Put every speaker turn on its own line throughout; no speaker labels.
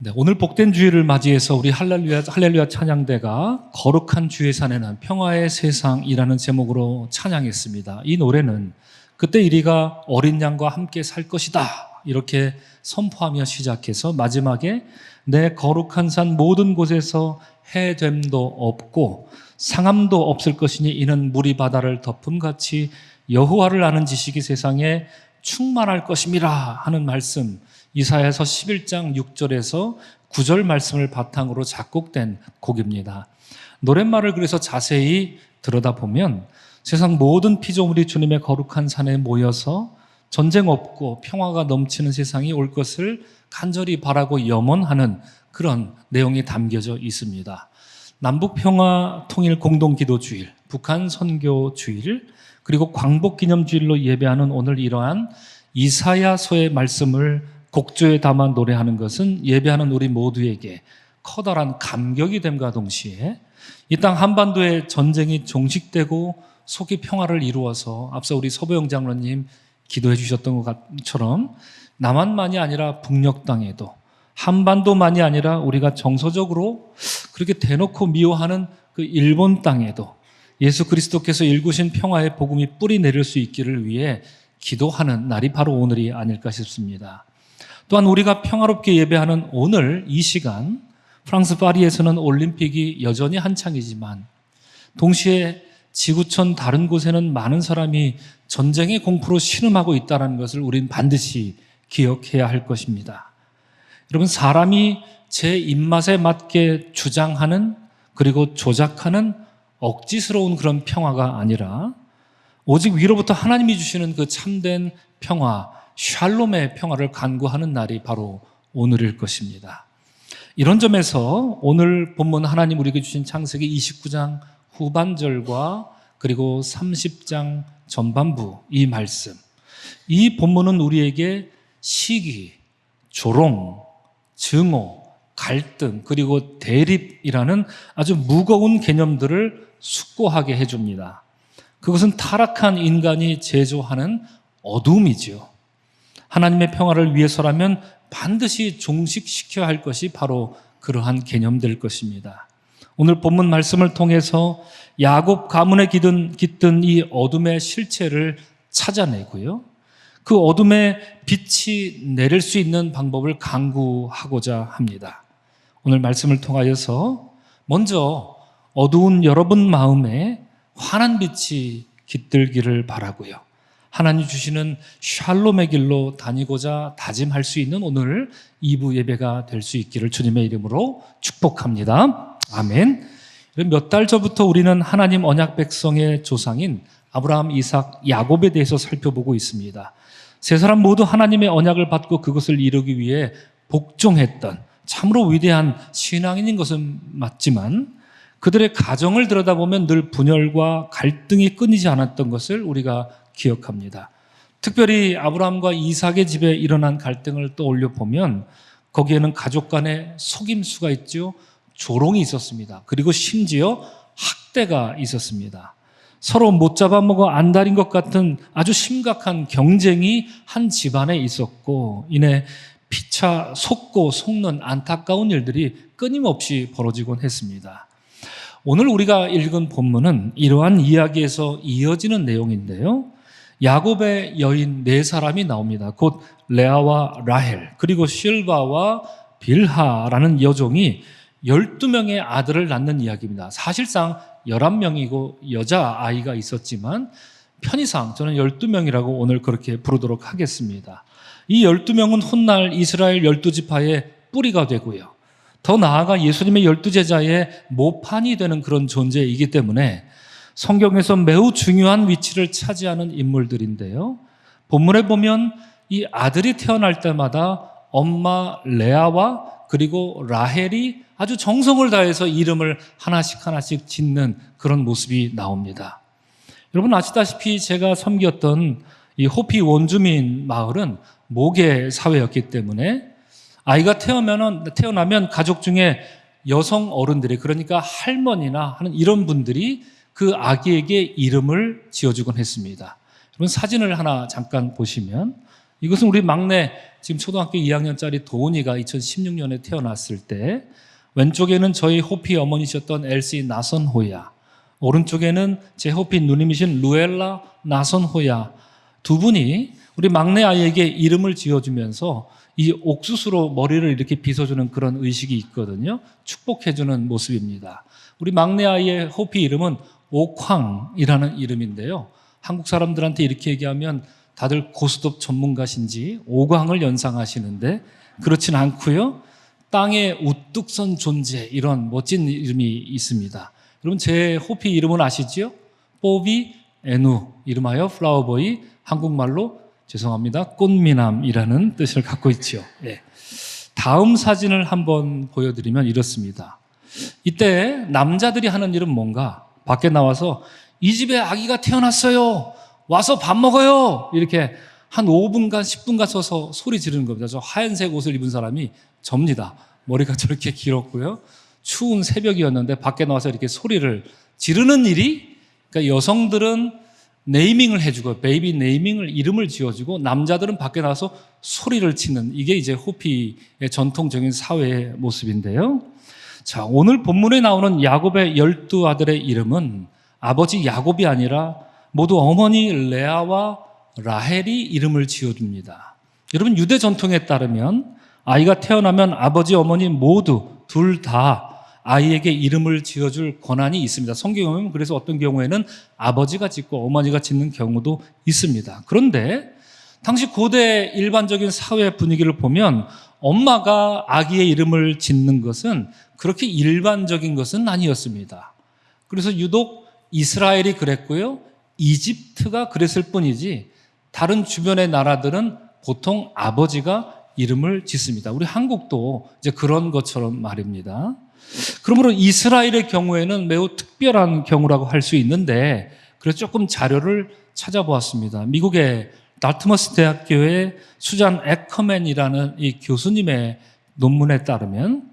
네, 오늘 복된 주일을 맞이해서 우리 할렐루야 찬양대가 거룩한 주의 산에는 평화의 세상이라는 제목으로 찬양했습니다. 이 노래는 그때 이리가 어린 양과 함께 살 것이다 이렇게 선포하며 시작해서 마지막에 내 거룩한 산 모든 곳에서 해됨도 없고 상함도 없을 것이니 이는 물이 바다를 덮음같이 여호와를 아는 지식이 세상에 충만할 것임이라 하는 말씀, 이사야서 11장 6절에서 9절 말씀을 바탕으로 작곡된 곡입니다. 노랫말을 그래서 자세히 들여다보면 세상 모든 피조물이 주님의 거룩한 산에 모여서 전쟁 없고 평화가 넘치는 세상이 올 것을 간절히 바라고 염원하는 그런 내용이 담겨져 있습니다. 남북평화 통일 공동기도주일, 북한 선교주일, 그리고 광복기념주일로 예배하는 오늘 이러한 이사야서의 말씀을 곡조에 담아 노래하는 것은 예배하는 우리 모두에게 커다란 감격이 됨과 동시에 이 땅 한반도의 전쟁이 종식되고 속히 평화를 이루어서 앞서 우리 서보영 장로님 기도해 주셨던 것처럼 남한만이 아니라 북녘 땅에도 한반도만이 아니라 우리가 정서적으로 그렇게 대놓고 미워하는 그 일본 땅에도 예수 그리스도께서 일구신 평화의 복음이 뿌리 내릴 수 있기를 위해 기도하는 날이 바로 오늘이 아닐까 싶습니다. 또한 우리가 평화롭게 예배하는 오늘 이 시간, 프랑스 파리에서는 올림픽이 여전히 한창이지만 동시에 지구촌 다른 곳에는 많은 사람이 전쟁의 공포로 신음하고 있다는 것을 우린 반드시 기억해야 할 것입니다. 여러분, 사람이 제 입맛에 맞게 주장하는 그리고 조작하는 억지스러운 그런 평화가 아니라 오직 위로부터 하나님이 주시는 그 참된 평화, 샬롬의 평화를 간구하는 날이 바로 오늘일 것입니다. 이런 점에서 오늘 본문 하나님 우리에게 주신 창세기 29장 후반절과 그리고 30장 전반부 이 말씀, 이 본문은 우리에게 시기, 조롱, 증오, 갈등 그리고 대립이라는 아주 무거운 개념들을 숙고하게 해줍니다. 그것은 타락한 인간이 제조하는 어둠이죠. 하나님의 평화를 위해서라면 반드시 종식시켜야 할 것이 바로 그러한 개념될 것입니다. 오늘 본문 말씀을 통해서 야곱 가문에 깃든 이 어둠의 실체를 찾아내고요, 그 어둠에 빛이 내릴 수 있는 방법을 강구하고자 합니다. 오늘 말씀을 통하여서 먼저 어두운 여러분 마음에 환한 빛이 깃들기를 바라고요, 하나님 주시는 샬롬의 길로 다니고자 다짐할 수 있는 오늘 2부 예배가 될 수 있기를 주님의 이름으로 축복합니다. 아멘. 몇 달 전부터 우리는 하나님 언약 백성의 조상인 아브라함, 이삭, 야곱에 대해서 살펴보고 있습니다. 세 사람 모두 하나님의 언약을 받고 그것을 이루기 위해 복종했던 참으로 위대한 신앙인인 것은 맞지만 그들의 가정을 들여다보면 늘 분열과 갈등이 끊이지 않았던 것을 우리가 기억합니다. 특별히 아브라함과 이삭의 집에 일어난 갈등을 떠올려 보면 거기에는 가족 간의 속임수가 있죠. 조롱이 있었습니다. 그리고 심지어 학대가 있었습니다. 서로 못 잡아먹어 안달인 것 같은 아주 심각한 경쟁이 한 집안에 있었고 이내 피차 속고 속는 안타까운 일들이 끊임없이 벌어지곤 했습니다. 오늘 우리가 읽은 본문은 이러한 이야기에서 이어지는 내용인데요, 야곱의 여인 네 사람이 나옵니다. 곧 레아와 라헬 그리고 실바와 빌하라는 여종이 12명의 아들을 낳는 이야기입니다. 사실상 11명이고 여자아이가 있었지만 편의상 저는 12명이라고 오늘 그렇게 부르도록 하겠습니다. 이 12명은 훗날 이스라엘 12지파의 뿌리가 되고요, 더 나아가 예수님의 12제자의 모판이 되는 그런 존재이기 때문에 성경에서 매우 중요한 위치를 차지하는 인물들인데요, 본문에 보면 이 아들이 태어날 때마다 엄마 레아와 그리고 라헬이 아주 정성을 다해서 이름을 하나씩 짓는 그런 모습이 나옵니다. 여러분 아시다시피 제가 섬겼던 이 호피 원주민 마을은 모계 사회였기 때문에 아이가 태어나면 가족 중에 여성 어른들이, 그러니까 할머니나 하는 이런 분들이 그 아기에게 이름을 지어주곤 했습니다. 여러분 사진을 하나 잠깐 보시면 이것은 우리 막내 지금 초등학교 2학년짜리 도훈이가 2016년에 태어났을 때 왼쪽에는 저희 호피 어머니셨던 엘시 나선호야, 오른쪽에는 제 호피 누님이신 루엘라 나선호야, 두 분이 우리 막내 아이에게 이름을 지어주면서 이 옥수수로 머리를 이렇게 빗어주는 그런 의식이 있거든요. 축복해주는 모습입니다. 우리 막내 아이의 호피 이름은 옥황이라는 이름인데요. 한국 사람들한테 이렇게 얘기하면 다들 고스톱 전문가신지 오광을 연상하시는데 그렇진 않고요. 땅에 우뚝 선 존재, 이런 멋진 이름이 있습니다. 여러분, 제 호피 이름은 아시지요? 뽀비 에누, 이름하여 플라워보이, 한국말로 죄송합니다, 꽃미남이라는 뜻을 갖고 있죠. 예. 다음 사진을 한번 보여드리면 이렇습니다. 이때 남자들이 하는 일은 뭔가, 밖에 나와서 이 집에 아기가 태어났어요, 와서 밥 먹어요, 이렇게 한 5분간 10분간 서서 소리 지르는 겁니다. 저 하얀색 옷을 입은 사람이 접니다. 머리가 저렇게 길었고요. 추운 새벽이었는데 밖에 나와서 이렇게 소리를 지르는 일이, 그러니까 여성들은 네이밍을 해주고, 베이비 네이밍을, 이름을 지어주고, 남자들은 밖에 나와서 소리를 치는, 이게 이제 호피의 전통적인 사회의 모습인데요. 자, 오늘 본문에 나오는 야곱의 12아들의 이름은 아버지 야곱이 아니라 모두 어머니 레아와 라헬이 이름을 지어줍니다. 여러분, 유대 전통에 따르면 아이가 태어나면 아버지 어머니 모두 둘 다 아이에게 이름을 지어줄 권한이 있습니다. 성경에 보면 그래서 어떤 경우에는 아버지가 짓고 어머니가 짓는 경우도 있습니다. 그런데 당시 고대 일반적인 사회 분위기를 보면 엄마가 아기의 이름을 짓는 것은 그렇게 일반적인 것은 아니었습니다. 그래서 유독 이스라엘이 그랬고요, 이집트가 그랬을 뿐이지 다른 주변의 나라들은 보통 아버지가 이름을 짓습니다. 우리 한국도 이제 그런 것처럼 말입니다. 그러므로 이스라엘의 경우에는 매우 특별한 경우라고 할 수 있는데, 그래서 조금 자료를 찾아보았습니다. 미국의 다트머스 대학교의 수잔 에커맨이라는 이 교수님의 논문에 따르면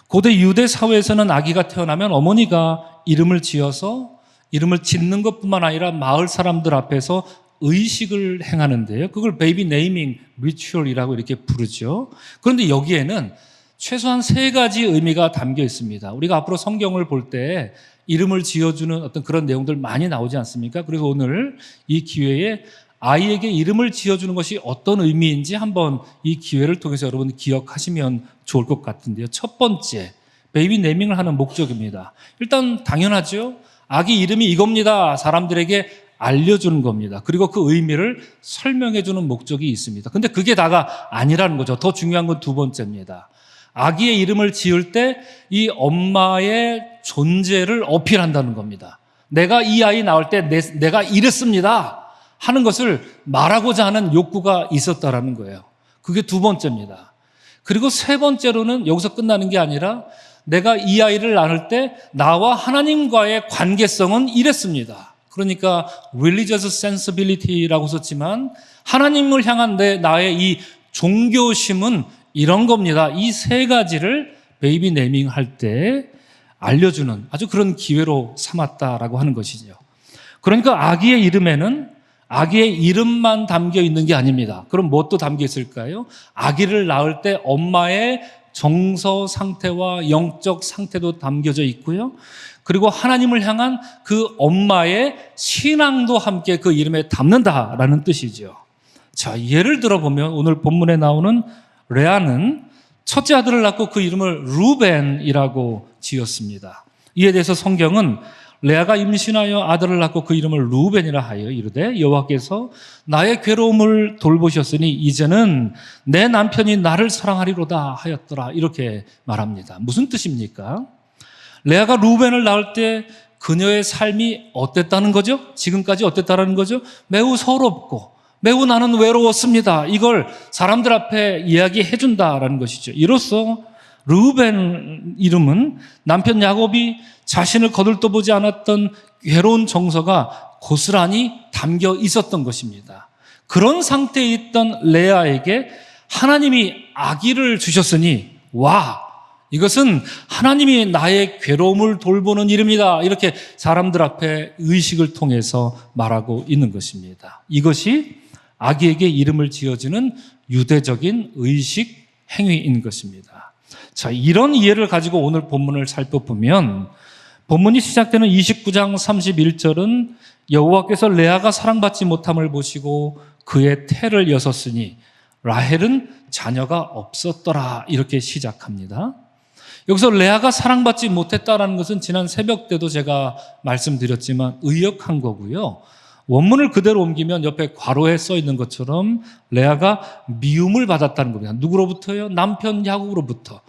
고대 유대 사회에서는 아기가 태어나면 어머니가 이름을 지어서 이름을 짓는 것뿐만 아니라 마을 사람들 앞에서 의식을 행하는데요. 그걸 베이비 네이밍 리추얼이라고 이렇게 부르죠. 그런데 여기에는 최소한 3가지 의미가 담겨 있습니다. 우리가 앞으로 성경을 볼 때 이름을 지어주는 어떤 그런 내용들 많이 나오지 않습니까? 그래서 오늘 이 기회에 아이에게 이름을 지어주는 것이 어떤 의미인지 한번 이 기회를 통해서 여러분 기억하시면 좋을 것 같은데요. 첫 번째, 베이비 네이밍을 하는 목적입니다. 일단 당연하죠. 아기 이름이 이겁니다. 사람들에게 알려주는 겁니다. 그리고 그 의미를 설명해주는 목적이 있습니다. 근데 그게 다가 아니라는 거죠. 더 중요한 건 두 번째입니다. 아기의 이름을 지을 때 이 엄마의 존재를 어필한다는 겁니다. 내가 이 아이 낳을 때 내가 이랬습니다 하는 것을 말하고자 하는 욕구가 있었다라는 거예요. 그게 두 번째입니다. 그리고 세 번째로는 여기서 끝나는 게 아니라 내가 이 아이를 낳을 때 나와 하나님과의 관계성은 이랬습니다. 그러니까 religious sensibility라고 썼지만 하나님을 향한 나의 이 종교심은 이런 겁니다. 이 3가지를 베이비 네이밍 할 때 알려주는 아주 그런 기회로 삼았다라고 하는 것이죠. 그러니까 아기의 이름에는 아기의 이름만 담겨 있는 게 아닙니다. 그럼 무엇도 담겨 있을까요? 아기를 낳을 때 엄마의 정서 상태와 영적 상태도 담겨져 있고요. 그리고 하나님을 향한 그 엄마의 신앙도 함께 그 이름에 담는다라는 뜻이죠. 자, 예를 들어보면 오늘 본문에 나오는 레아는 첫째 아들을 낳고 그 이름을 루벤이라고 지었습니다. 이에 대해서 성경은 레아가 임신하여 아들을 낳고 그 이름을 루벤이라 하여 이르되 여호와께서 나의 괴로움을 돌보셨으니 이제는 내 남편이 나를 사랑하리로다 하였더라, 이렇게 말합니다. 무슨 뜻입니까? 레아가 루벤을 낳을 때 그녀의 삶이 어땠다는 거죠? 지금까지 어땠다는 거죠? 매우 서럽고 매우 나는 외로웠습니다. 이걸 사람들 앞에 이야기해 준다라는 것이죠. 이로써 르우벤 이름은 남편 야곱이 자신을 거들떠보지 않았던 괴로운 정서가 고스란히 담겨 있었던 것입니다. 그런 상태에 있던 레아에게 하나님이 아기를 주셨으니 와, 이것은 하나님이 나의 괴로움을 돌보는 이름이다, 이렇게 사람들 앞에 의식을 통해서 말하고 있는 것입니다. 이것이 아기에게 이름을 지어주는 유대적인 의식 행위인 것입니다. 자, 이런 이해를 가지고 오늘 본문을 살펴보면 본문이 시작되는 29장 31절은 여호와께서 레아가 사랑받지 못함을 보시고 그의 태를 여섰으니 라헬은 자녀가 없었더라, 이렇게 시작합니다. 여기서 레아가 사랑받지 못했다라는 것은 지난 새벽 때도 제가 말씀드렸지만 의역한 거고요. 원문을 그대로 옮기면 옆에 괄호에 써 있는 것처럼 레아가 미움을 받았다는 겁니다. 누구로부터요? 남편 야곱으로부터.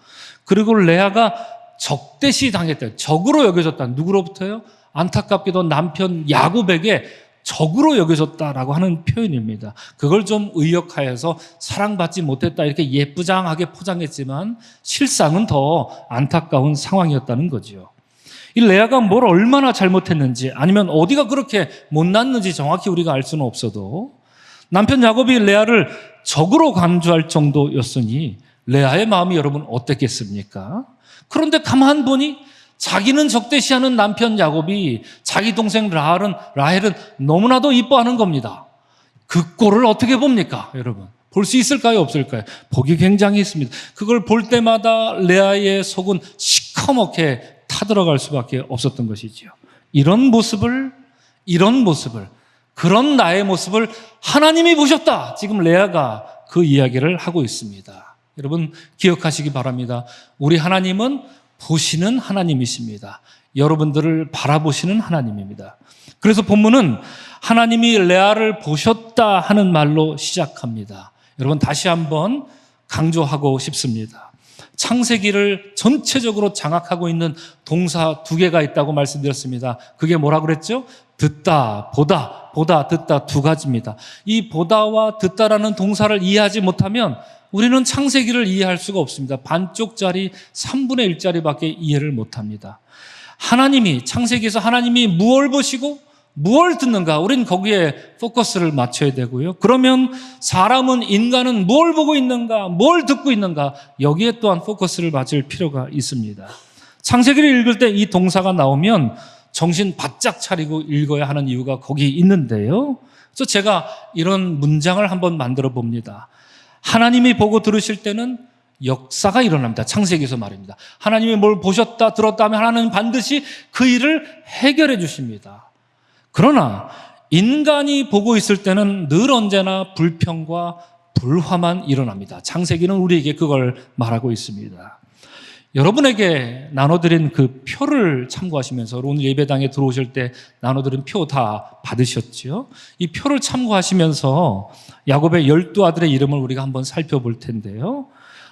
그리고 레아가 적대시 당했다, 적으로 여겨졌다. 누구로부터요? 안타깝게도 남편 야곱에게 적으로 여겨졌다라고 하는 표현입니다. 그걸 좀 의역하여서 사랑받지 못했다 이렇게 예쁘장하게 포장했지만 실상은 더 안타까운 상황이었다는 거죠. 이 레아가 뭘 얼마나 잘못했는지 아니면 어디가 그렇게 못났는지 정확히 우리가 알 수는 없어도 남편 야곱이 레아를 적으로 간주할 정도였으니 레아의 마음이 여러분 어땠겠습니까? 그런데 가만 보니 자기는 적대시하는 남편 야곱이 자기 동생 라헬은 너무나도 이뻐하는 겁니다. 그 꼴을 어떻게 봅니까, 여러분? 볼 수 있을까요, 없을까요? 보기 굉장히 있습니다. 그걸 볼 때마다 레아의 속은 시커멓게 타들어갈 수밖에 없었던 것이지요. 이런 모습을, 그런 나의 모습을 하나님이 보셨다. 지금 레아가 그 이야기를 하고 있습니다. 여러분 기억하시기 바랍니다. 우리 하나님은 보시는 하나님이십니다. 여러분들을 바라보시는 하나님입니다. 그래서 본문은 하나님이 레아를 보셨다 하는 말로 시작합니다. 여러분 다시 한번 강조하고 싶습니다. 창세기를 전체적으로 장악하고 있는 동사 두 개가 있다고 말씀드렸습니다. 그게 뭐라고 그랬죠? 듣다, 보다, 듣다 두 가지입니다. 이 보다와 듣다라는 동사를 이해하지 못하면 우리는 창세기를 이해할 수가 없습니다. 반쪽짜리 3분의 1짜리밖에 이해를 못합니다. 하나님이, 창세기에서 하나님이 무엇을 보시고 무엇을 듣는가, 우린 거기에 포커스를 맞춰야 되고요. 그러면 사람은, 인간은 뭘 보고 있는가, 뭘 듣고 있는가, 여기에 또한 포커스를 맞출 필요가 있습니다. 창세기를 읽을 때 이 동사가 나오면 정신 바짝 차리고 읽어야 하는 이유가 거기 있는데요. 그래서 제가 이런 문장을 한번 만들어 봅니다. 하나님이 보고 들으실 때는 역사가 일어납니다. 창세기에서 말입니다. 하나님이 뭘 보셨다, 들었다 하면 하나님은 반드시 그 일을 해결해 주십니다. 그러나 인간이 보고 있을 때는 늘 언제나 불평과 불화만 일어납니다. 창세기는 우리에게 그걸 말하고 있습니다. 여러분에게 나눠드린 그 표를 참고하시면서 오늘 예배당에 들어오실 때 나눠드린 표 다 받으셨죠? 이 표를 참고하시면서 야곱의 12아들의 이름을 우리가 한번 살펴볼 텐데요.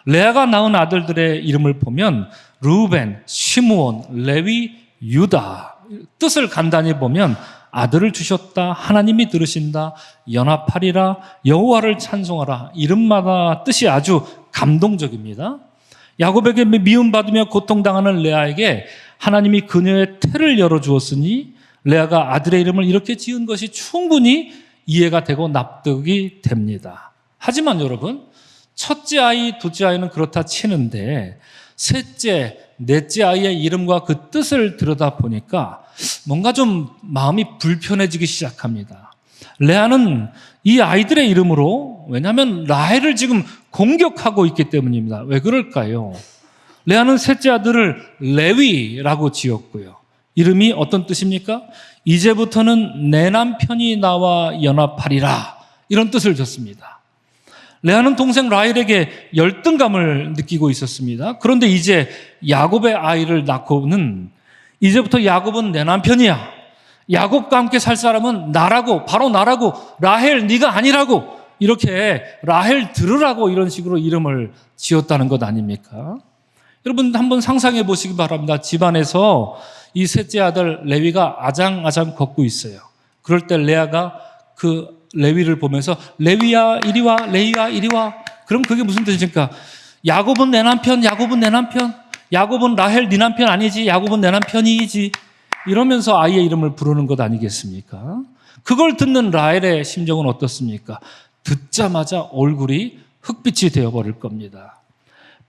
레아가 낳은 아들들의 이름을 보면 르우벤, 시므온, 레위, 유다. 뜻을 간단히 보면 아들을 주셨다, 하나님이 들으신다, 연합하리라, 여호와를 찬송하라. 이름마다 뜻이 아주 감동적입니다. 야곱에게 미움받으며 고통당하는 레아에게 하나님이 그녀의 태를 열어주었으니 레아가 아들의 이름을 이렇게 지은 것이 충분히 이해가 되고 납득이 됩니다. 하지만 여러분, 첫째 아이, 둘째 아이는 그렇다 치는데 셋째, 넷째 아이의 이름과 그 뜻을 들여다보니까 뭔가 좀 마음이 불편해지기 시작합니다. 레아는 이 아이들의 이름으로, 왜냐하면 라헬을 지금 공격하고 있기 때문입니다. 왜 그럴까요? 레아는 셋째 아들을 레위라고 지었고요. 이름이 어떤 뜻입니까? 이제부터는 내 남편이 나와 연합하리라, 이런 뜻을 줬습니다. 레아는 동생 라헬에게 열등감을 느끼고 있었습니다. 그런데 이제 야곱의 아이를 낳고는 이제부터 야곱은 내 남편이야, 야곱과 함께 살 사람은 나라고, 바로 나라고, 라헬 네가 아니라고, 이렇게 라헬 들으라고 이런 식으로 이름을 지었다는 것 아닙니까? 여러분 한번 상상해 보시기 바랍니다. 집안에서 이 셋째 아들 레위가 아장아장 걷고 있어요. 그럴 때 레아가 그 레위를 보면서 레위야 이리 와, 레위야 이리 와. 그럼 그게 무슨 뜻입니까? 야곱은 내 남편, 야곱은 내 남편, 야곱은 라헬 네 남편 아니지, 야곱은 내 남편이지, 이러면서 아이의 이름을 부르는 것 아니겠습니까? 그걸 듣는 라헬의 심정은 어떻습니까? 듣자마자 얼굴이 흑빛이 되어버릴 겁니다.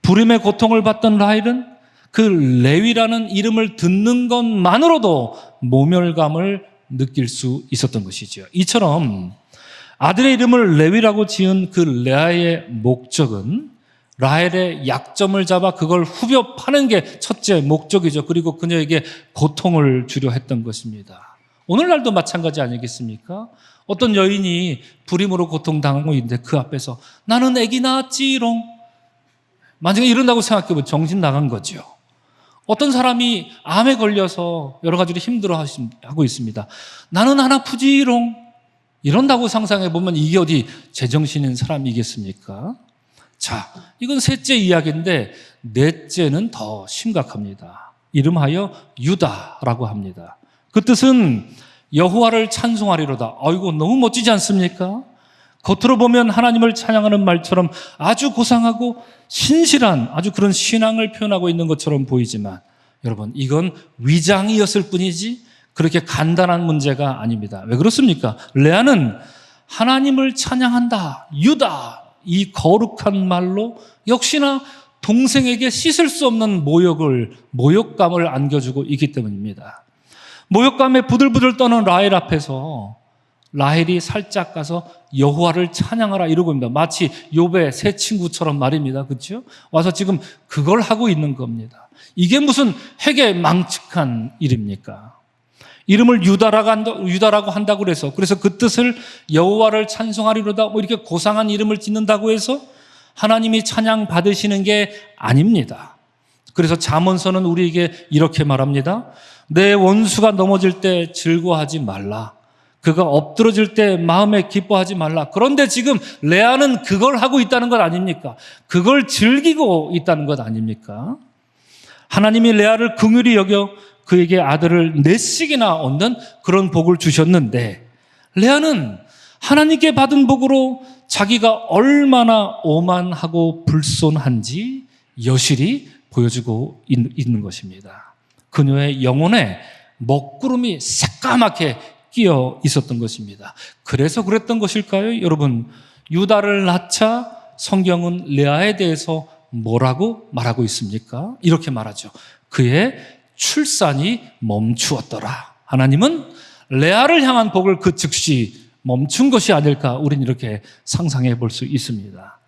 불임의 고통을 받던 라헬은 그 레위라는 이름을 듣는 것만으로도 모멸감을 느낄 수 있었던 것이죠. 이처럼 아들의 이름을 레위라고 지은 그 레아의 목적은 라헬의 약점을 잡아 그걸 후벼 파는 게 첫째 목적이죠. 그리고 그녀에게 고통을 주려 했던 것입니다. 오늘날도 마찬가지 아니겠습니까? 어떤 여인이 불임으로 고통당하고 있는데 그 앞에서 나는 아기 낳았지롱. 만약에 이런다고 생각해보면 정신 나간 거죠. 어떤 사람이 암에 걸려서 여러 가지로 힘들어하고 있습니다. 나는 안 아프지롱. 이런다고 상상해보면 이게 어디 제정신인 사람이겠습니까? 자, 이건 셋째 이야기인데 넷째는 더 심각합니다. 이름하여 유다라고 합니다. 그 뜻은 여호와를 찬송하리로다. 이거 너무 멋지지 않습니까? 겉으로 보면 하나님을 찬양하는 말처럼 아주 고상하고 신실한 아주 그런 신앙을 표현하고 있는 것처럼 보이지만 여러분 이건 위장이었을 뿐이지 그렇게 간단한 문제가 아닙니다. 왜 그렇습니까? 레아는 하나님을 찬양한다. 유다. 이 거룩한 말로 역시나 동생에게 씻을 수 없는 모욕감을 안겨주고 있기 때문입니다. 모욕감에 부들부들 떠는 라헬 앞에서 라헬이 살짝 가서 여호와를 찬양하라 이러고 있습니다. 마치 욥의 새 친구처럼 말입니다. 그렇죠? 와서 지금 그걸 하고 있는 겁니다. 이게 무슨 회개망측한 일입니까? 이름을 유다라고 한다고 해서 그래서 그 뜻을 여호와를 찬송하리로다 이렇게 고상한 이름을 짓는다고 해서 하나님이 찬양 받으시는 게 아닙니다. 그래서 잠언서는 우리에게 이렇게 말합니다. 내 원수가 넘어질 때 즐거워하지 말라. 그가 엎드러질 때 마음에 기뻐하지 말라. 그런데 지금 레아는 그걸 하고 있다는 것 아닙니까? 그걸 즐기고 있다는 것 아닙니까? 하나님이 레아를 긍휼히 여겨 그에게 아들을 넷씩이나 얻는 그런 복을 주셨는데 레아는 하나님께 받은 복으로 자기가 얼마나 오만하고 불손한지 여실히 보여주고 있는 것입니다. 그녀의 영혼에 먹구름이 새까맣게 끼어 있었던 것입니다. 그래서 그랬던 것일까요? 여러분, 유다를 낳자 성경은 레아에 대해서 뭐라고 말하고 있습니까? 이렇게 말하죠. 그의 출산이 멈추었더라. 하나님은 레아를 향한 복을 그 즉시 멈춘 것이 아닐까 우리는 이렇게 상상해 볼 수 있습니다.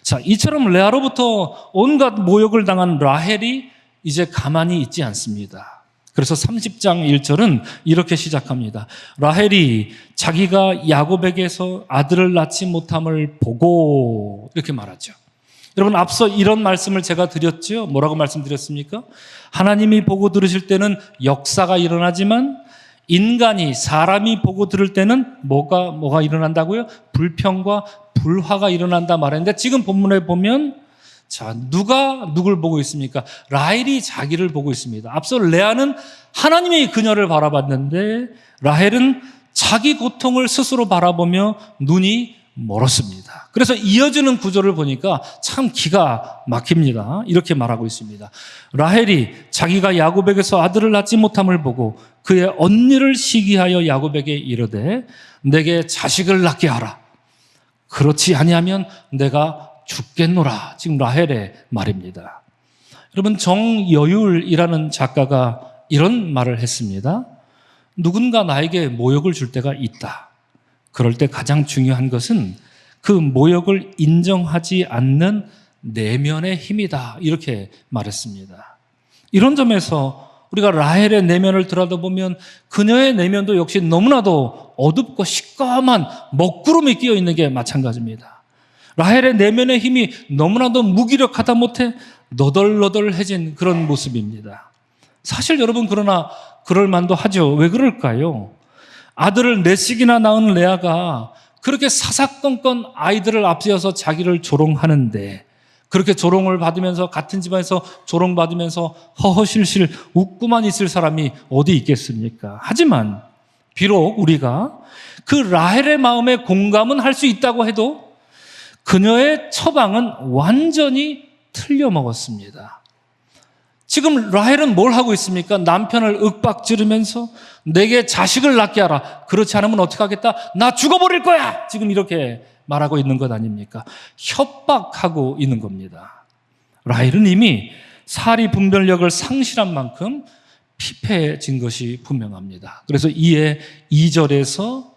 자, 이처럼 레아로부터 온갖 모욕을 당한 라헬이 이제 가만히 있지 않습니다. 그래서 30장 1절은 이렇게 시작합니다. 라헬이 자기가 야곱에게서 아들을 낳지 못함을 보고 이렇게 말하죠. 여러분 앞서 이런 말씀을 제가 드렸죠. 뭐라고 말씀드렸습니까? 하나님이 보고 들으실 때는 역사가 일어나지만 인간이 사람이 보고 들을 때는 뭐가 일어난다고요? 불평과 불화가 일어난다 말했는데 지금 본문에 보면 자, 누가 누굴 보고 있습니까? 라헬이 자기를 보고 있습니다. 앞서 레아는 하나님이 그녀를 바라봤는데 라헬은 자기 고통을 스스로 바라보며 눈이 멀었습니다. 그래서 이어지는 구조를 보니까 참 기가 막힙니다. 이렇게 말하고 있습니다. 라헬이 자기가 야곱에게서 아들을 낳지 못함을 보고 그의 언니를 시기하여 야곱에게 이르되 내게 자식을 낳게 하라. 그렇지 아니하면 내가 죽겠노라. 지금 라헬의 말입니다. 여러분 정여율이라는 작가가 이런 말을 했습니다. 누군가 나에게 모욕을 줄 때가 있다. 그럴 때 가장 중요한 것은 그 모욕을 인정하지 않는 내면의 힘이다. 이렇게 말했습니다. 이런 점에서 우리가 라헬의 내면을 들여다보면 그녀의 내면도 역시 너무나도 어둡고 시꺼먼 먹구름이 끼어 있는 게 마찬가지입니다. 라헬의 내면의 힘이 너무나도 무기력하다 못해 너덜너덜해진 그런 모습입니다. 사실 여러분 그러나 그럴 만도 하죠. 왜 그럴까요? 아들을 넷씩이나 낳은 레아가 그렇게 사사건건 아이들을 앞세워서 자기를 조롱하는데 그렇게 조롱을 받으면서 같은 집안에서 조롱받으면서 허허실실 웃고만 있을 사람이 어디 있겠습니까? 하지만 비록 우리가 그 라헬의 마음에 공감은 할 수 있다고 해도 그녀의 처방은 완전히 틀려먹었습니다. 지금 라헬은 뭘 하고 있습니까? 남편을 윽박지르면서 내게 자식을 낳게 하라. 그렇지 않으면 어떻게 하겠다? 나 죽어버릴 거야. 지금 이렇게 말하고 있는 것 아닙니까? 협박하고 있는 겁니다. 라헬은 이미 사리 분별력을 상실한 만큼 피폐해진 것이 분명합니다. 그래서 이에 2절에서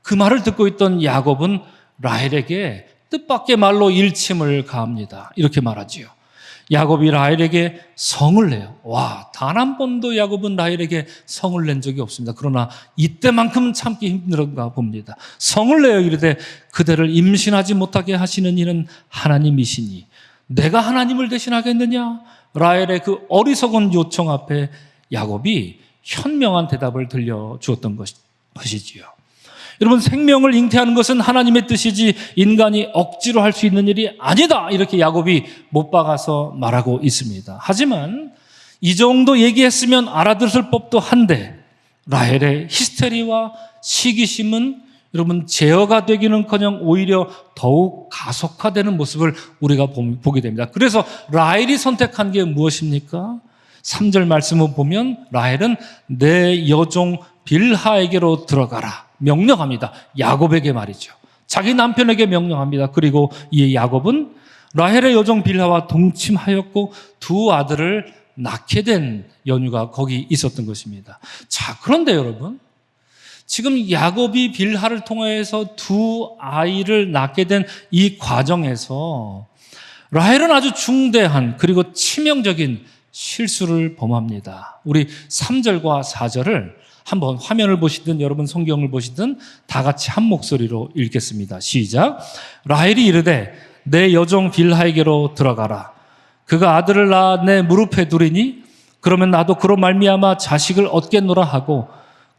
그 말을 듣고 있던 야곱은 라헬에게 뜻밖의 말로 일침을 가합니다. 이렇게 말하지요. 야곱이 라헬에게 성을 내요. 와, 단 한 번도 야곱은 라헬에게 성을 낸 적이 없습니다. 그러나 이때만큼 참기 힘들었가 봅니다. 성을 내어 이르되 그대를 임신하지 못하게 하시는 이는 하나님이시니 내가 하나님을 대신하겠느냐? 라헬의 그 어리석은 요청 앞에 야곱이 현명한 대답을 들려주었던 것이지요. 여러분, 생명을 잉태하는 것은 하나님의 뜻이지 인간이 억지로 할 수 있는 일이 아니다, 이렇게 야곱이 못 박아서 말하고 있습니다. 하지만 이 정도 얘기했으면 알아들을 법도 한데 라헬의 히스테리와 시기심은 여러분 제어가 되기는커녕 오히려 더욱 가속화되는 모습을 우리가 보게 됩니다. 그래서 라헬이 선택한 게 무엇입니까? 3절 말씀을 보면 라헬은 내 여종 빌하에게로 들어가라 명령합니다. 야곱에게 말이죠. 자기 남편에게 명령합니다. 그리고 이 야곱은 라헬의 여종 빌하와 동침하였고 두 아들을 낳게 된 연유가 거기 있었던 것입니다. 자, 그런데 여러분, 지금 야곱이 빌하를 통해서 두 아이를 낳게 된 이 과정에서 라헬은 아주 중대한 그리고 치명적인 실수를 범합니다. 우리 3절과 4절을 한번 화면을 보시든 여러분 성경을 보시든 다 같이 한 목소리로 읽겠습니다. 시작. 라헬이 이르되 내 여종 빌하에게로 들어가라. 그가 아들을 낳아 내 무릎에 두리니 그러면 나도 그로 말미암아 자식을 얻겠노라 하고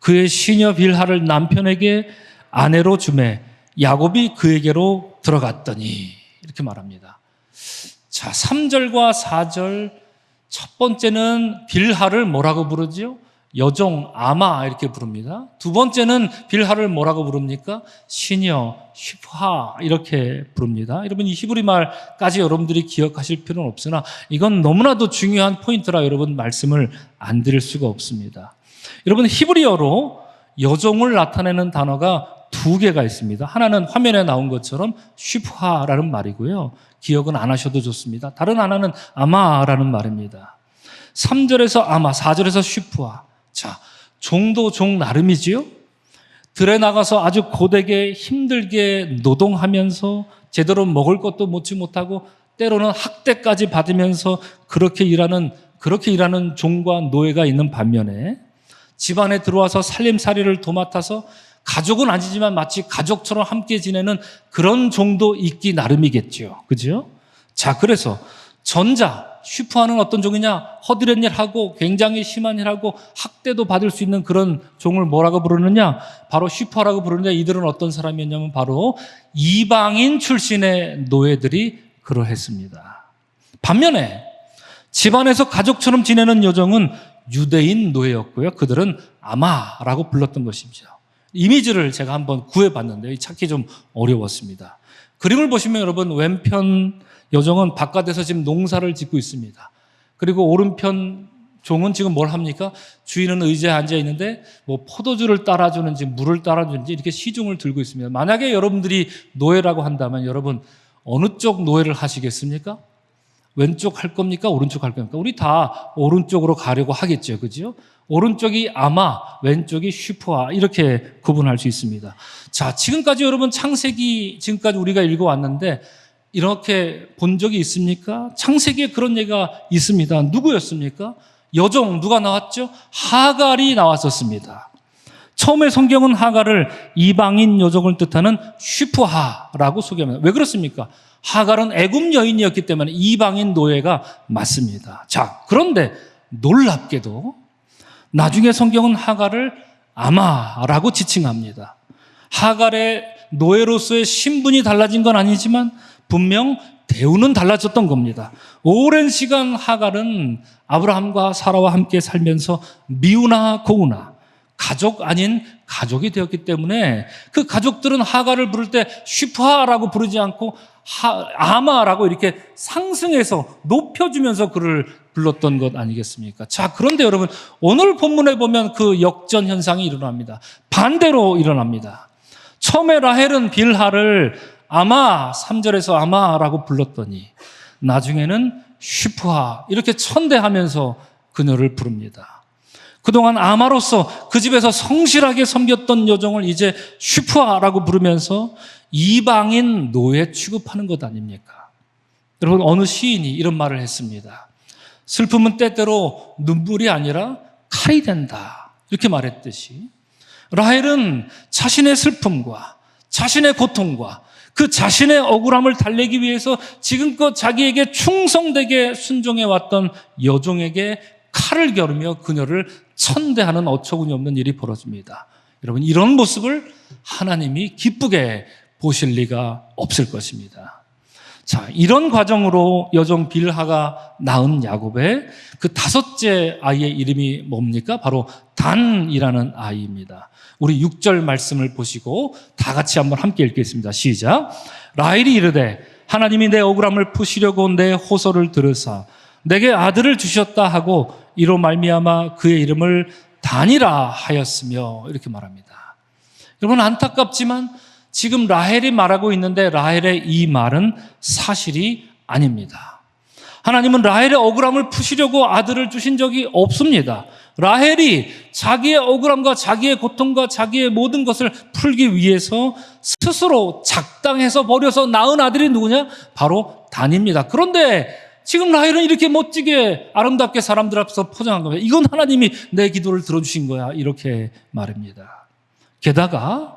그의 시녀 빌하를 남편에게 아내로 주매 야곱이 그에게로 들어갔더니 이렇게 말합니다. 자, 3절과 4절 첫 번째는 빌하를 뭐라고 부르죠? 여종 아마 이렇게 부릅니다. 두 번째는 빌하를 뭐라고 부릅니까? 시녀 슈프하 이렇게 부릅니다. 여러분, 이 히브리 말까지 여러분들이 기억하실 필요는 없으나 이건 너무나도 중요한 포인트라 여러분 말씀을 안 드릴 수가 없습니다. 여러분, 히브리어로 여종을 나타내는 단어가 두 개가 있습니다. 하나는 화면에 나온 것처럼 슈프하라는 말이고요. 기억은 안 하셔도 좋습니다. 다른 하나는 아마라는 말입니다. 3절에서 아마, 4절에서 슈프하. 자, 종도 종 나름이지요. 들에 나가서 아주 고되게 힘들게 노동하면서 제대로 먹을 것도 먹지 못하고 때로는 학대까지 받으면서 그렇게 일하는 종과 노예가 있는 반면에 집안에 들어와서 살림살이를 도맡아서 가족은 아니지만 마치 가족처럼 함께 지내는 그런 종도 있기 나름이겠죠. 그죠? 자, 그래서 전자, 슈프하는 어떤 종이냐? 허드렛 일하고 굉장히 심한 일하고 학대도 받을 수 있는 그런 종을 뭐라고 부르느냐? 바로 슈프하라고 부르는데 이들은 어떤 사람이었냐면 바로 이방인 출신의 노예들이 그러했습니다. 반면에 집안에서 가족처럼 지내는 여종은 유대인 노예였고요. 그들은 아마라고 불렀던 것입니다. 이미지를 제가 한번 구해봤는데 찾기 좀 어려웠습니다. 그림을 보시면 여러분 왼편 여종은 바깥에서 지금 농사를 짓고 있습니다. 그리고 오른편 종은 지금 뭘 합니까? 주인은 의자에 앉아 있는데 뭐 포도주를 따라주는지 물을 따라주는지 이렇게 시중을 들고 있습니다. 만약에 여러분들이 노예라고 한다면 여러분 어느 쪽 노예를 하시겠습니까? 왼쪽 할 겁니까? 오른쪽 할 겁니까? 우리 다 오른쪽으로 가려고 하겠죠. 그죠? 오른쪽이 아마, 왼쪽이 슈프하 이렇게 구분할 수 있습니다. 자, 지금까지 여러분 창세기 지금까지 우리가 읽어왔는데 이렇게 본 적이 있습니까? 창세기에 그런 얘기가 있습니다. 누구였습니까? 여종 누가 나왔죠? 하갈이 나왔었습니다. 처음에 성경은 하갈을 이방인 여종을 뜻하는 슈프하라고 소개합니다. 왜 그렇습니까? 하갈은 애굽 여인이었기 때문에 이방인 노예가 맞습니다. 자, 그런데 놀랍게도 나중에 성경은 하갈을 아마라고 지칭합니다. 하갈의 노예로서의 신분이 달라진 건 아니지만 분명 대우는 달라졌던 겁니다. 오랜 시간 하갈은 아브라함과 사라와 함께 살면서 미우나 고우나 가족 아닌 가족이 되었기 때문에 그 가족들은 하갈을 부를 때 슈프하라고 부르지 않고 아마라고 이렇게 상승해서 높여주면서 그를 불렀던 것 아니겠습니까? 자, 그런데 여러분 오늘 본문에 보면 그 역전 현상이 일어납니다. 반대로 일어납니다. 처음에 라헬은 빌하를 아마 3절에서 아마라고 불렀더니 나중에는 슈프하 이렇게 천대하면서 그녀를 부릅니다. 그동안 아마로서 그 집에서 성실하게 섬겼던 여종을 이제 슈프아라고 부르면서 이방인 노예 취급하는 것 아닙니까? 여러분, 어느 시인이 이런 말을 했습니다. 슬픔은 때때로 눈물이 아니라 칼이 된다, 이렇게 말했듯이 라헬은 자신의 슬픔과 자신의 고통과 그 자신의 억울함을 달래기 위해서 지금껏 자기에게 충성되게 순종해왔던 여종에게 칼을 겨루며 그녀를 천대하는 어처구니 없는 일이 벌어집니다. 여러분, 이런 모습을 하나님이 기쁘게 보실 리가 없을 것입니다. 자, 이런 과정으로 여종 빌하가 낳은 야곱의 그 다섯째 아이의 이름이 뭡니까? 바로 단이라는 아이입니다. 우리 6절 말씀을 보시고 다 같이 한번 함께 읽겠습니다. 시작. 라헬이 이르되 하나님이 내 억울함을 푸시려고 내 호소를 들으사 내게 아들을 주셨다 하고 이로 말미암아 그의 이름을 단이라 하였으며, 이렇게 말합니다. 여러분, 안타깝지만 지금 라헬이 말하고 있는데 라헬의 이 말은 사실이 아닙니다. 하나님은 라헬의 억울함을 푸시려고 아들을 주신 적이 없습니다. 라헬이 자기의 억울함과 자기의 고통과 자기의 모든 것을 풀기 위해서 스스로 작당해서 버려서 낳은 아들이 누구냐? 바로 단입니다. 그런데 지금 라헬은 이렇게 멋지게 아름답게 사람들 앞에서 포장한 겁니다. 이건 하나님이 내 기도를 들어주신 거야, 이렇게 말합니다. 게다가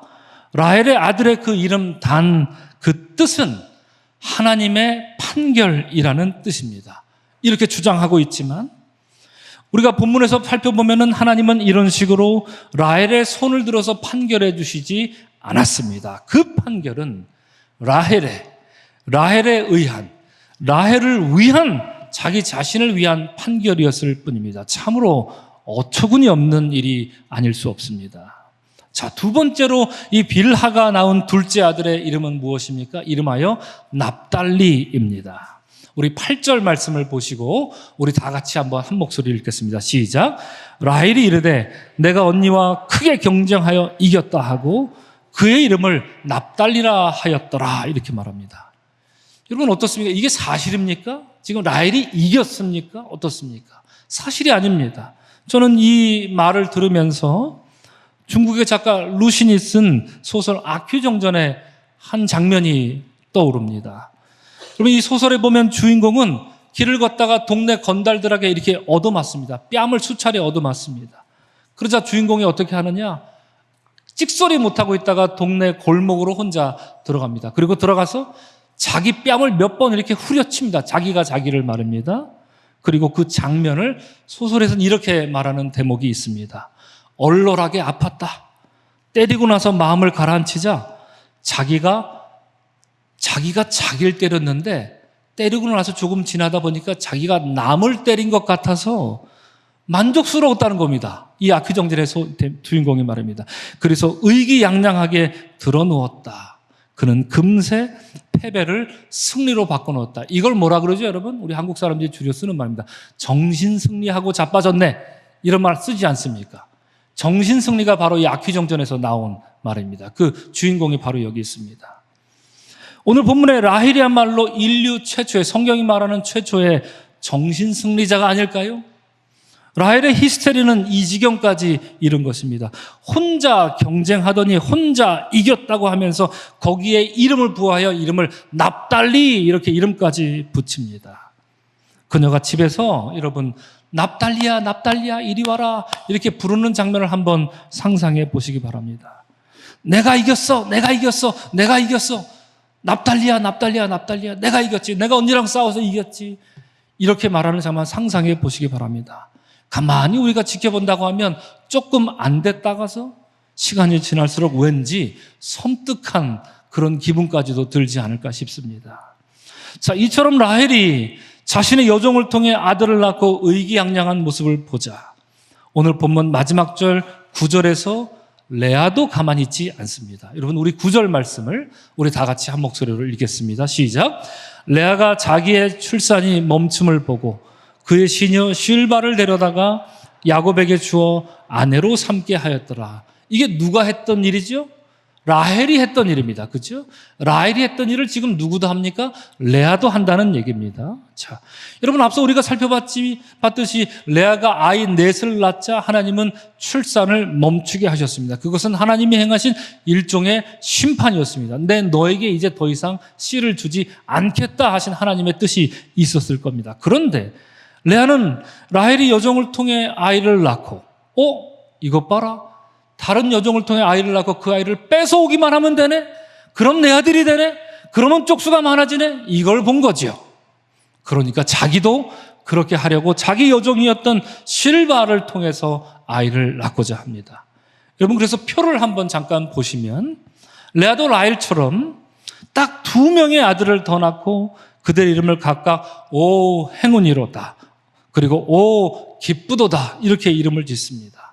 라헬의 아들의 그 이름 단, 그 뜻은 하나님의 판결이라는 뜻입니다. 이렇게 주장하고 있지만 우리가 본문에서 살펴보면은 하나님은 이런 식으로 라헬의 손을 들어서 판결해 주시지 않았습니다. 그 판결은 라헬을 위한, 자기 자신을 위한 판결이었을 뿐입니다. 참으로 어처구니 없는 일이 아닐 수 없습니다. 자, 두 번째로 이 빌하가 낳은 둘째 아들의 이름은 무엇입니까? 이름하여 납달리입니다. 우리 8절 말씀을 보시고 우리 다 같이 한번 한 목소리 읽겠습니다. 시작. 라헬이 이르되 내가 언니와 크게 경쟁하여 이겼다 하고 그의 이름을 납달리라 하였더라, 이렇게 말합니다. 여러분, 어떻습니까? 이게 사실입니까? 지금 라헬이 이겼습니까? 어떻습니까? 사실이 아닙니다. 저는 이 말을 들으면서 중국의 작가 루신이 쓴 소설 아큐정전의 한 장면이 떠오릅니다. 그러면 이 소설에 보면 주인공은 길을 걷다가 동네 건달들에게 이렇게 얻어맞습니다. 뺨을 수차례 얻어맞습니다. 그러자 주인공이 어떻게 하느냐? 찍소리 못하고 있다가 동네 골목으로 혼자 들어갑니다. 그리고 들어가서 자기 뺨을 몇 번 이렇게 후려칩니다. 자기가 자기를 말합니다. 그리고 그 장면을 소설에서는 이렇게 말하는 대목이 있습니다. 얼얼하게 아팠다. 때리고 나서 마음을 가라앉히자 자기가 자기를 때렸는데 때리고 나서 조금 지나다 보니까 자기가 남을 때린 것 같아서 만족스러웠다는 겁니다. 이 아큐정전의 주인공이 말입니다. 그래서 의기양양하게 드러누웠다. 그는 금세 패배를 승리로 바꿔놓았다. 이걸 뭐라 그러죠, 여러분? 우리 한국 사람들이 줄여 쓰는 말입니다. 정신승리하고 자빠졌네, 이런 말 쓰지 않습니까? 정신승리가 바로 이 아큐정전에서 나온 말입니다. 그 주인공이 바로 여기 있습니다. 오늘 본문의 라헬이야말로 인류 최초의, 성경이 말하는 최초의 정신승리자가 아닐까요? 라헬의 히스테리는 이 지경까지 이른 것입니다. 혼자 경쟁하더니 혼자 이겼다고 하면서 거기에 이름을 부여하여 이름을 납달리, 이렇게 이름까지 붙입니다. 그녀가 집에서 여러분 납달리야, 납달리야, 이리 와라, 이렇게 부르는 장면을 한번 상상해 보시기 바랍니다. 내가 이겼어, 내가 이겼어, 내가 이겼어. 납달리야, 납달리야, 납달리야, 내가 이겼지, 내가 언니랑 싸워서 이겼지. 이렇게 말하는 장면 상상해 보시기 바랍니다. 가만히 우리가 지켜본다고 하면 조금 안 됐다가서 시간이 지날수록 왠지 섬뜩한 그런 기분까지도 들지 않을까 싶습니다. 자, 이처럼 라헬이 자신의 여종을 통해 아들을 낳고 의기양양한 모습을 보자 오늘 본문 마지막 절 9절에서 레아도 가만히 있지 않습니다. 여러분, 우리 9절 말씀을 우리 다 같이 한 목소리로 읽겠습니다. 시작. 레아가 자기의 출산이 멈춤을 보고 그의 시녀 실바를 데려다가 야곱에게 주어 아내로 삼게 하였더라. 이게 누가 했던 일이죠? 라헬이 했던 일입니다. 그죠? 라헬이 했던 일을 지금 누구도 합니까? 레아도 한다는 얘기입니다. 자, 여러분 앞서 우리가 봤듯이 레아가 아이 넷을 낳자 하나님은 출산을 멈추게 하셨습니다. 그것은 하나님이 행하신 일종의 심판이었습니다. 내 너에게 이제 더 이상 씨를 주지 않겠다 하신 하나님의 뜻이 있었을 겁니다. 그런데 레아는 라헬이 여종을 통해 아이를 낳고 이것 봐라. 다른 여종을 통해 아이를 낳고 그 아이를 뺏어오기만 하면 되네? 그럼 내 아들이 되네? 그러면 쪽수가 많아지네? 이걸 본 거죠. 그러니까 자기도 그렇게 하려고 자기 여종이었던 실바를 통해서 아이를 낳고자 합니다. 여러분 그래서 표를 한번 잠깐 보시면 레아도 라헬처럼 딱 2명의 아들을 더 낳고 그들의 이름을 각각 오 행운이로다 그리고 오 기쁘도다 이렇게 이름을 짓습니다.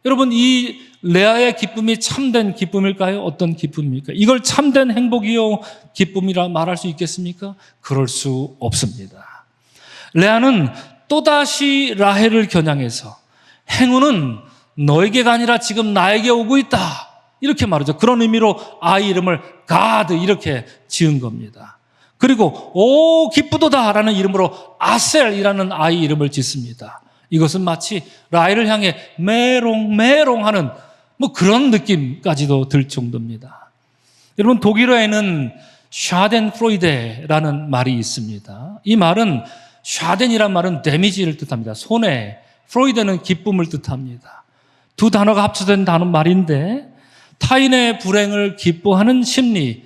여러분 이 레아의 기쁨이 참된 기쁨일까요? 어떤 기쁨입니까? 이걸 참된 행복이요 기쁨이라 말할 수 있겠습니까? 그럴 수 없습니다. 레아는 또다시 라헬을 겨냥해서 행운은 너에게가 아니라 지금 나에게 오고 있다 이렇게 말하죠. 그런 의미로 아이 이름을 가드 이렇게 지은 겁니다. 그리고 오 기쁘도다라는 이름으로 아셀이라는 아이 이름을 짓습니다. 이것은 마치 라헬을 향해 메롱하는 그런 느낌까지도 들 정도입니다. 여러분 독일어에는 샤덴프로이데라는 말이 있습니다. 이 말은 샤덴이란 말은 데미지를 뜻합니다. 손해, 프로이데는 기쁨을 뜻합니다. 두 단어가 합쳐된 단어 말인데 타인의 불행을 기뻐하는 심리를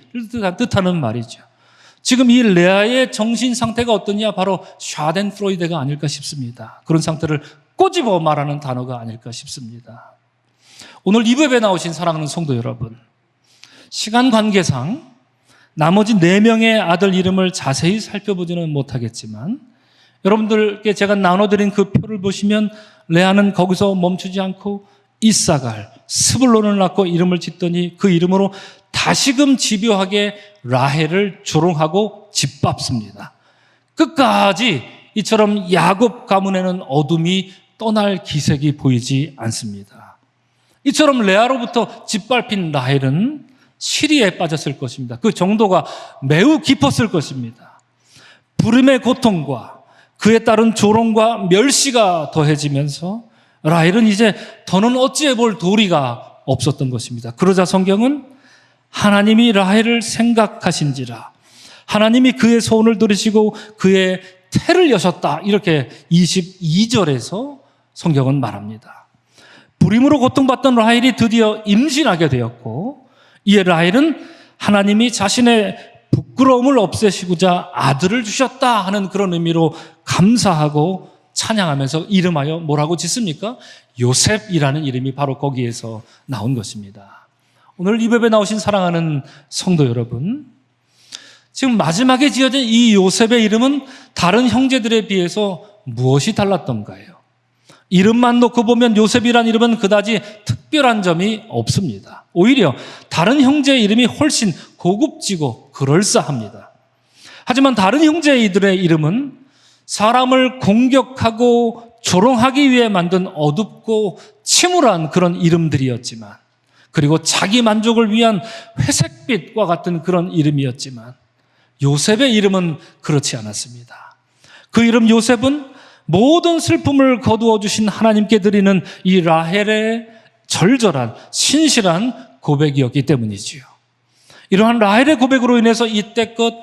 뜻하는 말이죠. 지금 이 레아의 정신 상태가 어떠냐? 바로 샤덴프로이데가 아닐까 싶습니다. 그런 상태를 꼬집어 말하는 단어가 아닐까 싶습니다. 오늘 이브에 나오신 사랑하는 성도 여러분, 시간 관계상 나머지 4명의 아들 이름을 자세히 살펴보지는 못하겠지만 여러분들께 제가 나눠드린 그 표를 보시면 레아는 거기서 멈추지 않고 이사갈, 스불론을 낳고 이름을 짓더니 그 이름으로 다시금 집요하게 라헬을 조롱하고 짓밟습니다. 끝까지 이처럼 야곱 가문에는 어둠이 떠날 기색이 보이지 않습니다. 이처럼 레아로부터 짓밟힌 라헬은 시리에 빠졌을 것입니다. 그 정도가 매우 깊었을 것입니다. 부름의 고통과 그에 따른 조롱과 멸시가 더해지면서 라헬은 이제 더는 어찌해 볼 도리가 없었던 것입니다. 그러자 성경은 하나님이 라헬을 생각하신지라 하나님이 그의 소원을 들으시고 그의 태를 여셨다 이렇게 22절에서 성경은 말합니다. 불임으로 고통받던 라헬이 드디어 임신하게 되었고 이에 라헬은 하나님이 자신의 부끄러움을 없애시고자 아들을 주셨다 하는 그런 의미로 감사하고 찬양하면서 이름하여 뭐라고 짓습니까? 요셉이라는 이름이 바로 거기에서 나온 것입니다. 오늘 이 벽에 나오신 사랑하는 성도 여러분, 지금 마지막에 지어진 이 요셉의 이름은 다른 형제들에 비해서 무엇이 달랐던가요? 이름만 놓고 보면 요셉이란 이름은 그다지 특별한 점이 없습니다. 오히려 다른 형제의 이름이 훨씬 고급지고 그럴싸합니다. 하지만 다른 형제들의 이름은 사람을 공격하고 조롱하기 위해 만든 어둡고 침울한 그런 이름들이었지만, 그리고 자기 만족을 위한 회색빛과 같은 그런 이름이었지만 요셉의 이름은 그렇지 않았습니다. 그 이름 요셉은 모든 슬픔을 거두어 주신 하나님께 드리는 이 라헬의 절절한 신실한 고백이었기 때문이지요. 이러한 라헬의 고백으로 인해서 이때껏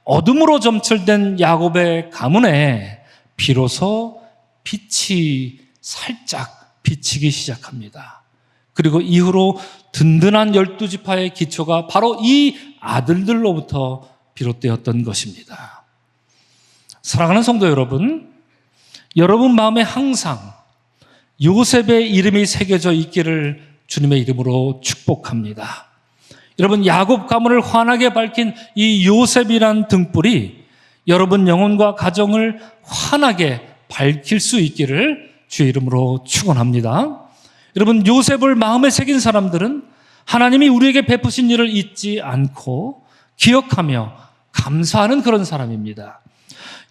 어둠으로 점철된 야곱의 가문에 비로소 빛이 살짝 비치기 시작합니다. 그리고 이후로 든든한 12지파의 기초가 바로 이 아들들로부터 비롯되었던 것입니다. 사랑하는 성도 여러분, 여러분 마음에 항상 요셉의 이름이 새겨져 있기를 주님의 이름으로 축복합니다. 여러분, 야곱 가문을 환하게 밝힌 이 요셉이란 등불이 여러분 영혼과 가정을 환하게 밝힐 수 있기를 주의 이름으로 축원합니다. 여러분, 요셉을 마음에 새긴 사람들은 하나님이 우리에게 베푸신 일을 잊지 않고 기억하며 감사하는 그런 사람입니다.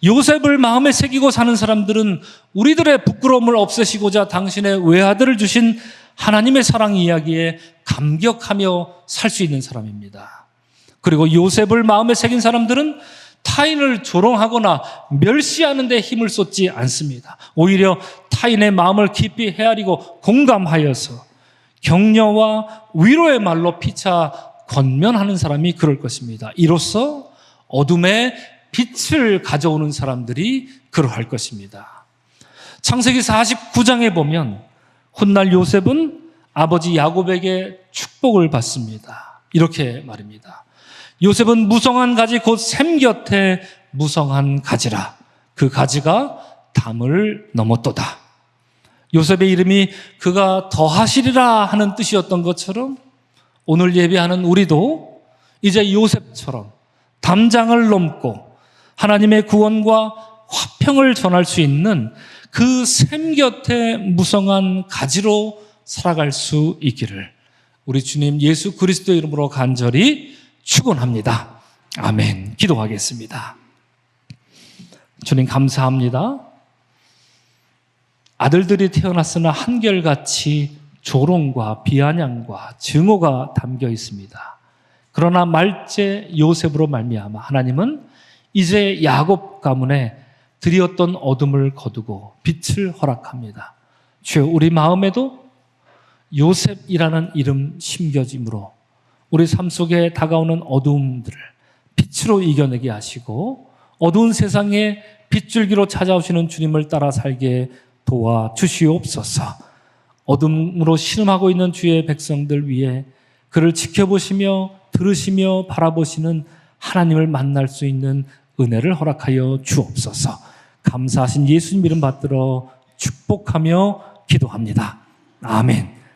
요셉을 마음에 새기고 사는 사람들은 우리들의 부끄러움을 없애시고자 당신의 외아들을 주신 하나님의 사랑 이야기에 감격하며 살 수 있는 사람입니다. 그리고 요셉을 마음에 새긴 사람들은 타인을 조롱하거나 멸시하는 데 힘을 쏟지 않습니다. 오히려 타인의 마음을 깊이 헤아리고 공감하여서 격려와 위로의 말로 피차 권면하는 사람이 그럴 것입니다. 이로써 어둠에 빛을 가져오는 사람들이 그러할 것입니다. 창세기 49장에 보면 훗날 요셉은 아버지 야곱에게 축복을 받습니다. 이렇게 말입니다. 요셉은 무성한 가지 곧 샘 곁에 무성한 가지라. 그 가지가 담을 넘었도다. 요셉의 이름이 그가 더하시리라 하는 뜻이었던 것처럼 오늘 예배하는 우리도 이제 요셉처럼 담장을 넘고 하나님의 구원과 화평을 전할 수 있는 그 샘 곁에 무성한 가지로 살아갈 수 있기를 우리 주님 예수 그리스도의 이름으로 간절히 축원합니다. 아멘. 기도하겠습니다. 주님 감사합니다. 아들들이 태어났으나 한결같이 조롱과 비아냥과 증오가 담겨 있습니다. 그러나 말째 요셉으로 말미암아 하나님은 이제 야곱 가문에 드리었던 어둠을 거두고 빛을 허락합니다. 주여 우리 마음에도 요셉이라는 이름 심겨짐으로 우리 삶 속에 다가오는 어두움들을 빛으로 이겨내게 하시고 어두운 세상에 빗줄기로 찾아오시는 주님을 따라 살게 도와주시옵소서. 어둠으로 신음하고 있는 주의 백성들 위해 그를 지켜보시며 들으시며 바라보시는 하나님을 만날 수 있는 은혜를 허락하여 주옵소서. 감사하신 예수님 이름 받들어 축복하며 기도합니다. 아멘.